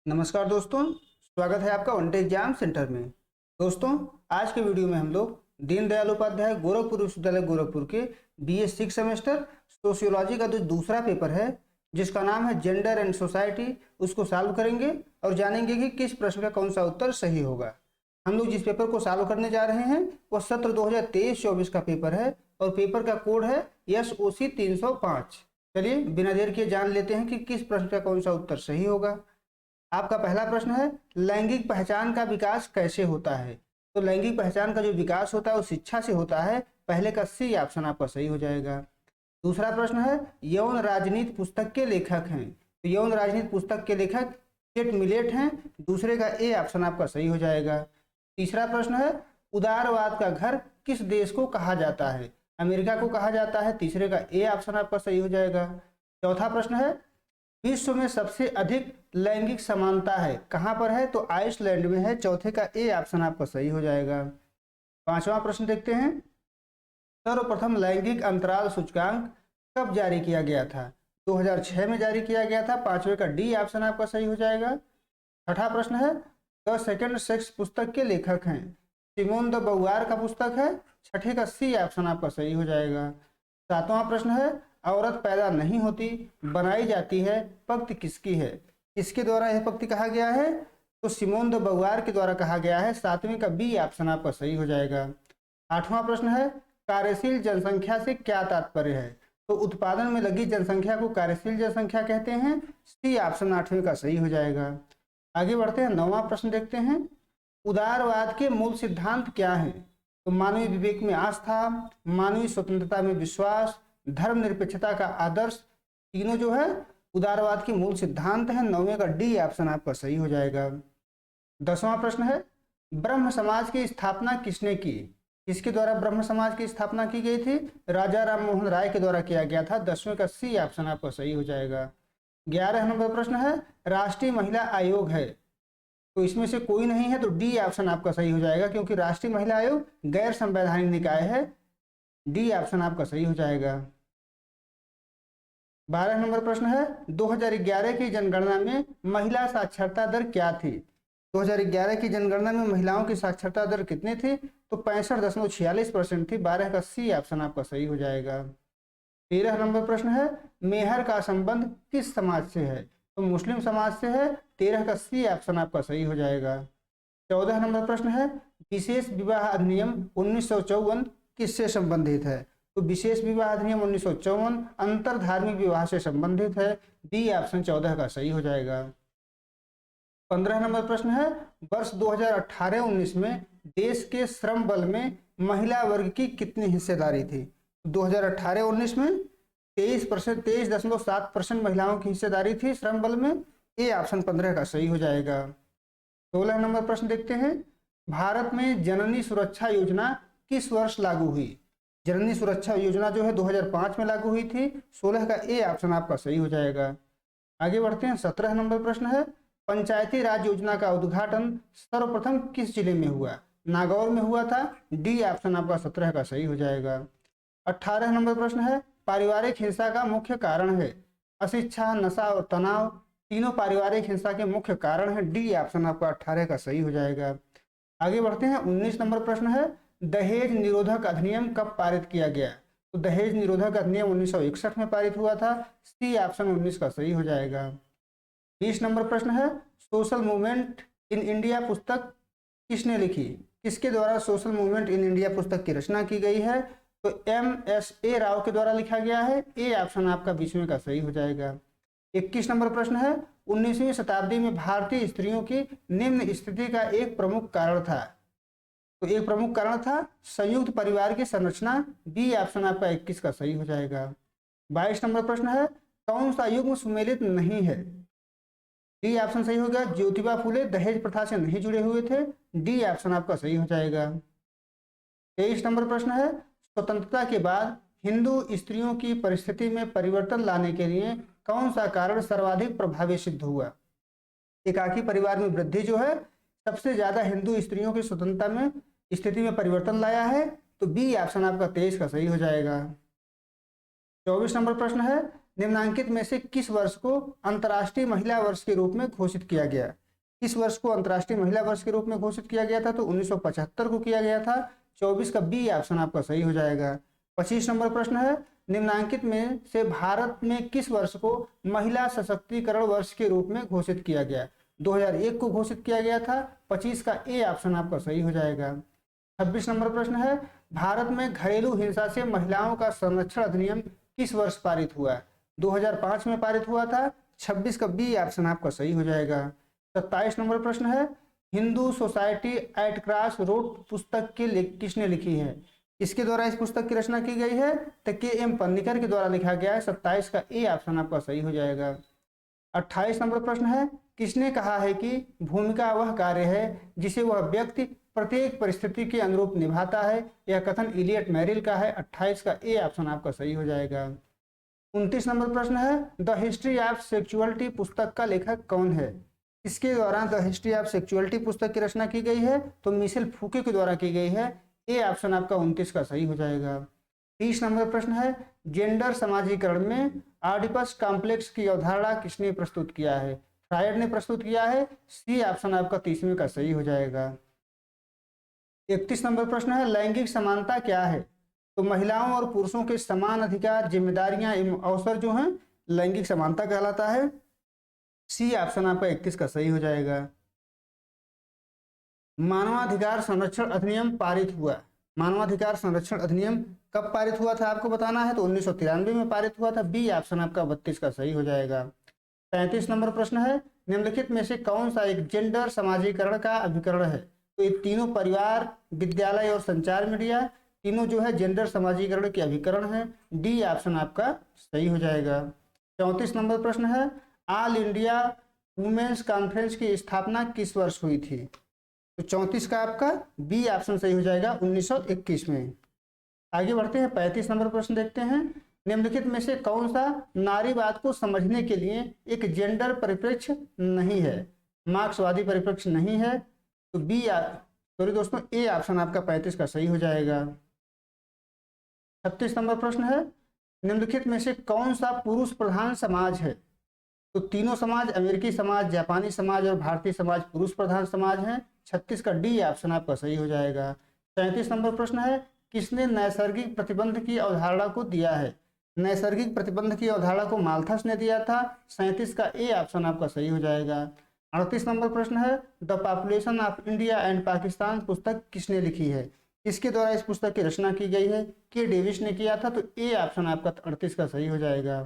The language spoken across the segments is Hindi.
नमस्कार दोस्तों, स्वागत है आपका वन डे एग्जाम सेंटर में। दोस्तों, आज के वीडियो में हम लोग दीनदयाल उपाध्याय गोरखपुर विश्वविद्यालय गोरखपुर के बीए 6 सेमेस्टर सोशियोलॉजी का जो दूसरा पेपर है जिसका नाम है जेंडर एंड सोसाइटी, उसको सॉल्व करेंगे और जानेंगे कि किस प्रश्न का कौन सा उत्तर सही होगा। हम लोग जिस पेपर को सॉल्व करने जा रहे हैं वह सत्र 2023-24 का पेपर है और पेपर का कोड है SOC 305। चलिए बिना देर किए जान लेते हैं कि किस प्रश्न का कौन सा उत्तर सही होगा। आपका पहला प्रश्न है, लैंगिक पहचान का विकास कैसे होता है। तो लैंगिक पहचान का जो विकास होता है वो शिक्षा से होता है। पहले का सी ऑप्शन आपका सही हो जाएगा। दूसरा प्रश्न है, यौन राजनीति पुस्तक के लेखक हैं। तो यौन राजनीति पुस्तक के लेखक केट मिलेट हैं। दूसरे का ए ऑप्शन आपका सही हो जाएगा। तीसरा प्रश्न है, उदारवाद का घर किस देश को कहा जाता है। अमेरिका को कहा जाता है। तीसरे का ए ऑप्शन आपका सही हो जाएगा। चौथा प्रश्न है, विश्व में सबसे अधिक लैंगिक समानता है कहां पर है। तो आइसलैंड में है। चौथे का ए ऑप्शन आपका सही हो जाएगा। पांचवा प्रश्न देखते हैं, सर्वप्रथम लैंगिक अंतराल सूचकांक कब जारी किया गया था। 2006 में जारी किया गया था। पांचवे का डी ऑप्शन आपका सही हो जाएगा। छठा प्रश्न है, द सेकंड सेक्स पुस्तक के लेखक हैं। सिमोन द beauvoir का पुस्तक है। छठे का सी ऑप्शन आपका सही हो जाएगा। सातवां प्रश्न है, औरत पैदा नहीं होती बनाई जाती है, पंक्ति किसकी है। किसके द्वारा यह पंक्ति कहा गया है। तो सिमोन द beauvoir के द्वारा कहा गया है। सातवें का बी ऑप्शन आपका सही हो जाएगा। आठवां प्रश्न है, कार्यशील जनसंख्या से क्या तात्पर्य है। तो उत्पादन में लगी जनसंख्या को कार्यशील जनसंख्या कहते हैं। सी ऑप्शन आठवें का सही हो जाएगा। आगे बढ़ते हैं, नौवां प्रश्न देखते हैं, उदारवाद के मूल सिद्धांत क्या हैं। तो मानवीय विवेक में आस्था, मानवीय स्वतंत्रता में विश्वास, धर्मनिरपेक्षता का आदर्श, तीनों जो है उदारवाद के मूल सिद्धांत हैं। नौवें का डी ऑप्शन आपका सही हो जाएगा। 10वां प्रश्न है, ब्रह्म समाज की स्थापना किसने की। किसके द्वारा ब्रह्म समाज की स्थापना की गई थी। राजा राम मोहन राय के द्वारा किया गया था। 10वें का सी ऑप्शन आपका सही हो जाएगा। 11 नंबर प्रश्न है, राष्ट्रीय महिला आयोग है। तो इसमें से कोई नहीं है, तो डी ऑप्शन आपका सही हो जाएगा क्योंकि राष्ट्रीय महिला आयोग गैर संवैधानिक निकाय है। डी ऑप्शन आपका सही हो जाएगा। 12 नंबर प्रश्न है, 2011 की जनगणना में महिला साक्षरता दर क्या थी। 2011 की जनगणना में महिलाओं की साक्षरता दर कितनी थी। तो 65.46% थी। 12 का सी ऑप्शन आपका सही हो जाएगा। 13 नंबर प्रश्न है, मेहर का संबंध किस समाज से है। तो मुस्लिम समाज से है। 13 का सी ऑप्शन आपका सही हो जाएगा। 14 नंबर प्रश्न है, विशेष विवाह अधिनियम 1954 किससे संबंधित है। तो विशेष विवाह अधिनियम 1954 अंतर धार्मिक विवाह से संबंधित है। डी ऑप्शन 14 का सही हो जाएगा। 15 नंबर प्रश्न है, वर्ष 2018-19 में देश के श्रम बल में महिला वर्ग की कितनी हिस्सेदारी थी। 2018-19 में 23.7% महिलाओं की हिस्सेदारी थी श्रम बल में। ए ऑप्शन 15 का सही हो जाएगा। 16 नंबर प्रश्न देखते हैं, भारत में जननी सुरक्षा योजना किस वर्ष लागू हुई। जननी सुरक्षा योजना जो है 2005 में लागू हुई थी। 16 का ए ऑप्शन आपका सही हो जाएगा। आगे बढ़ते हैं, 17 नंबर प्रश्न है, पंचायती राज योजना का उद्घाटन सर्वप्रथम किस जिले में हुआ। नागौर में हुआ था। डी ऑप्शन आपका 17 का सही हो जाएगा। 18 नंबर प्रश्न है, पारिवारिक हिंसा का मुख्य कारण है अशिक्षा, नशा और तनाव। तीनों पारिवारिक हिंसा के मुख्य कारण है। डी ऑप्शन आपका 18 का सही हो जाएगा। आगे बढ़ते हैं, 19 नंबर प्रश्न है, दहेज निरोधक अधिनियम कब पारित किया गया। तो दहेज निरोधक अधिनियम 1961 में पारित हुआ था। सी ऑप्शन 19 का सही हो जाएगा। 20 नंबर प्रश्न है, सोशल मूवमेंट इन इंडिया पुस्तक किसने लिखी। किसके द्वारा सोशल मूवमेंट इन इंडिया पुस्तक की रचना की गई है। तो MSA राव के द्वारा लिखा गया है। ए ऑप्शन आपका 20वें का सही हो जाएगा। 21 नंबर प्रश्न है, 19वीं शताब्दी में भारतीय स्त्रियों की निम्न स्थिति का एक प्रमुख कारण था। तो एक प्रमुख कारण था संयुक्त परिवार की संरचना। बी ऑप्शन आपका 21 का सही हो जाएगा। 22 नंबर प्रश्न है, कौन सा युग्म सुमेलित नहीं है। डी ऑप्शन सही होगा। ज्योतिबा फुले दहेज प्रथा से नहीं जुड़े हुए थे। डी ऑप्शन आपका सही हो जाएगा। 23 नंबर प्रश्न है, स्वतंत्रता के बाद हिंदू स्त्रियों की परिस्थिति में परिवर्तन लाने के लिए कौन सा कारण सर्वाधिक प्रभावी सिद्ध हुआ। एकाकी परिवार में वृद्धि जो है सबसे ज्यादा हिंदू स्त्रियों की स्वतंत्रता में स्थिति में परिवर्तन लाया है। तो बी ऑप्शन आपका 23 का सही हो जाएगा। 24 नंबर प्रश्न है, निम्नांकित में से किस वर्ष को अंतर्राष्ट्रीय महिला वर्ष के रूप में घोषित किया गया? किस वर्ष को अंतर्राष्ट्रीय महिला वर्ष के रूप में घोषित किया गया था? तो 1975 को किया गया था। 24 का बी ऑप्शन आपका सही हो जाएगा। 25 नंबर प्रश्न है, निम्नांकित में से भारत में किस वर्ष को महिला सशक्तिकरण वर्ष के रूप में घोषित किया गया? 2001 को घोषित किया गया था। 25 का ए ऑप्शन आपका सही हो जाएगा। 26 नंबर प्रश्न है, भारत में घरेलू हिंसा से महिलाओं का संरक्षण अधिनियम किस वर्ष पारित हुआ? 2005 में पारित हुआ था। 26 का बी ऑप्शन आपका सही हो जाएगा। 27 नंबर प्रश्न है, Hindu society at cross road पुस्तक किसने लिखी है? इसके द्वारा इस पुस्तक की रचना की गई है तो के.एम. पन्नीकर के द्वारा लिखा गया है। 27 का ए ऑप्शन आपका सही हो जाएगा। 28 नंबर प्रश्न है, किसने कहा है कि भूमिका वह कार्य है जिसे वह व्यक्ति प्रत्येक परिस्थिति के अनुरूप निभाता है? यह कथन इलियट मैरिल का है। 28 का ए ऑप्शन आपका सही हो जाएगा। 29 नंबर प्रश्न है, द हिस्ट्री ऑफ सेक्सुअलिटी पुस्तक का लेखक कौन है? इसके द्वारा द हिस्ट्री ऑफ सेक्सुअलिटी पुस्तक की रचना की गई है तो मिशेल फूके के द्वारा की गई है। ए ऑप्शन आपका 29 का सही हो जाएगा। 30 नंबर प्रश्न है, जेंडर समाजीकरण में ऑडिपस कॉम्प्लेक्स की अवधारणा किसने प्रस्तुत किया है? फ्रायड ने प्रस्तुत किया है। सी ऑप्शन आपका 30वें का सही हो जाएगा। 31 नंबर प्रश्न है, लैंगिक समानता क्या है? तो महिलाओं और पुरुषों के समान अधिकार, जिम्मेदारियां एवं अवसर जो हैं लैंगिक समानता कहलाता है। सी ऑप्शन आपका 31 का सही हो जाएगा। मानवाधिकार संरक्षण अधिनियम पारित हुआ। मानवाधिकार संरक्षण अधिनियम कब पारित हुआ था आपको बताना है तो 1993 में पारित हुआ था। बी ऑप्शन आपका 32 का सही हो जाएगा। 35 नंबर प्रश्न है, निम्नलिखित में से कौन सा एक जेंडर समाजीकरण का अभिकरण है? तो ये तीनों परिवार, विद्यालय और संचार मीडिया तीनों जो है जेंडर समाजीकरण के अभिकरण है। डी ऑप्शन आपका सही हो जाएगा। 34 नंबर प्रश्न है, ऑल इंडिया वुमेन्स कॉन्फ्रेंस की स्थापना किस वर्ष हुई थी? तो 34 का आपका बी ऑप्शन सही हो जाएगा 1921 में। आगे बढ़ते हैं, 35 नंबर प्रश्न देखते हैं, निम्नलिखित में से कौन सा नारीवाद को समझने के लिए एक जेंडर परिप्रेक्ष्य नहीं है? मार्क्सवादी परिप्रेक्ष्य नहीं है तो बी सॉरी दोस्तों ए ऑप्शन आपका 35 का सही हो जाएगा। 36 नंबर प्रश्न है, निम्नलिखित में से कौन सा पुरुष प्रधान समाज है? तो तीनों समाज, अमेरिकी समाज, जापानी समाज और भारतीय समाज पुरुष प्रधान समाज हैं। 36 का डी ऑप्शन आपका सही हो जाएगा। 37 नंबर प्रश्न है, किसने नैसर्गिक प्रतिबंध की अवधारणा को दिया है? नैसर्गिक प्रतिबंध की अवधारणा को माल्थस ने दिया था। 37 का ए ऑप्शन आपका सही हो जाएगा। 38 नंबर प्रश्न है, the population of India and Pakistan पुस्तक किसने लिखी है? किसके द्वारा इस पुस्तक की रचना की गई है? के डेविस ने किया था तो ए ऑप्शन आपका 38 का सही हो जाएगा।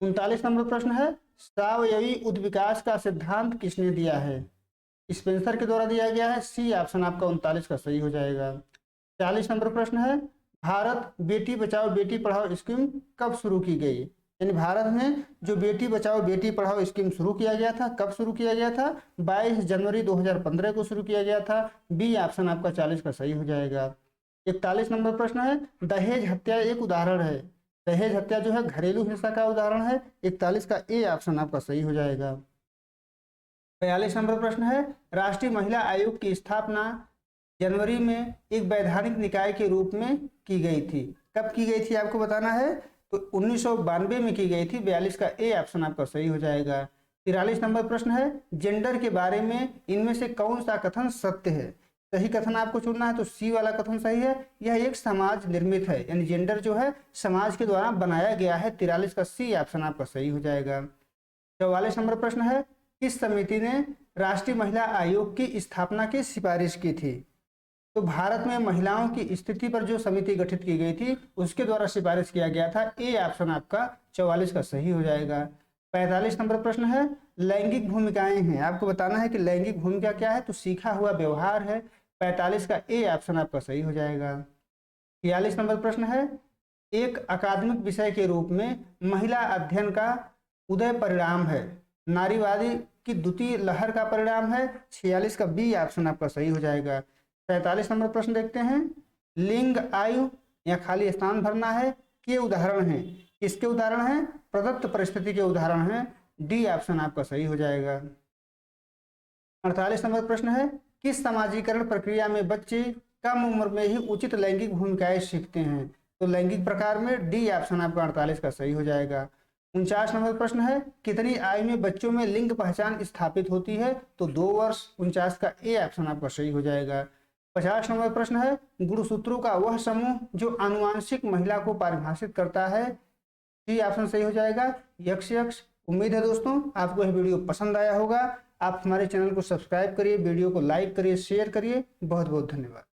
39 नंबर प्रश्न है, सावयवी उद्विकास का सिद्धांत किसने दिया है? स्पेंसर के द्वारा दिया गया है। सी ऑप्शन आपका 39 का सही हो जाएगा। 40 नंबर प्रश्न है, भारत बेटी बचाओ बेटी पढ़ाओ स्कीम कब शुरू की गई? यानी भारत में जो बेटी बचाओ बेटी पढ़ाओ स्कीम शुरू किया गया था, कब शुरू किया गया था? 22 जनवरी 2015 को शुरू किया गया था। बी ऑप्शन आपका 40 का सही हो जाएगा। 41 नंबर प्रश्न है, दहेज हत्या एक उदाहरण है। दहेज हत्या जो है घरेलू हिंसा का उदाहरण है। 41 का ए ऑप्शन आपका सही हो जाएगा। 42 नंबर प्रश्न है, राष्ट्रीय महिला आयोग की स्थापना जनवरी में एक वैधानिक निकाय के रूप में की गई थी। कब की गई थी आपको बताना है तो 1992 में की गई थी। 42 का ए ऑप्शन आपका सही हो जाएगा। 43 नंबर प्रश्न है, जेंडर के बारे में इनमें से कौन सा कथन सत्य है? सही कथन आपको चुनना है तो सी वाला कथन सही है। यह एक समाज निर्मित है, यानी जेंडर जो है समाज के द्वारा बनाया गया है। 43 का सी ऑप्शन आपका सही हो जाएगा। 44 नंबर प्रश्न है, किस समिति ने राष्ट्रीय महिला आयोग की स्थापना की सिफारिश की थी? तो भारत में महिलाओं की स्थिति पर जो समिति गठित की गई थी उसके द्वारा सिफारिश किया गया था। ए ऑप्शन आपका 44 का सही हो जाएगा। 45 नंबर प्रश्न है, लैंगिक भूमिकाएं हैं, आपको बताना है कि लैंगिक भूमिका क्या है? तो सीखा हुआ व्यवहार है। 45 का ए ऑप्शन आपका सही हो जाएगा। 46 नंबर प्रश्न है, एक अकादमिक विषय के रूप में महिला अध्ययन का उदय परिणाम है, नारीवादी की द्वितीय लहर का परिणाम है। 46 का बी ऑप्शन आपका सही हो जाएगा। 47 नंबर प्रश्न देखते हैं, लिंग, आयु या खाली स्थान भरना है के उदाहरण हैं। किसके उदाहरण हैं? प्रदत्त परिस्थिति के उदाहरण हैं। डी ऑप्शन आपका सही हो जाएगा। 48 नंबर प्रश्न है, किस समाजीकरण प्रक्रिया में बच्चे कम उम्र में ही उचित लैंगिक भूमिकाएं सीखते हैं? तो लैंगिक प्रकार में डी ऑप्शन आपका 48 का सही हो जाएगा। 49 नंबर प्रश्न है, कितनी आयु में बच्चों में लिंग पहचान स्थापित होती है? तो 2 वर्ष। 49 का ए ऑप्शन आपका सही हो जाएगा। 50 नंबर प्रश्न है, गुणसूत्रों का वह समूह जो आनुवांशिक महिला को परिभाषित करता है? सी ऑप्शन सही हो जाएगा, XX। उम्मीद है दोस्तों आपको यह वीडियो पसंद आया होगा। आप हमारे चैनल को सब्सक्राइब करिए, वीडियो को लाइक करिए, शेयर करिए। बहुत बहुत धन्यवाद।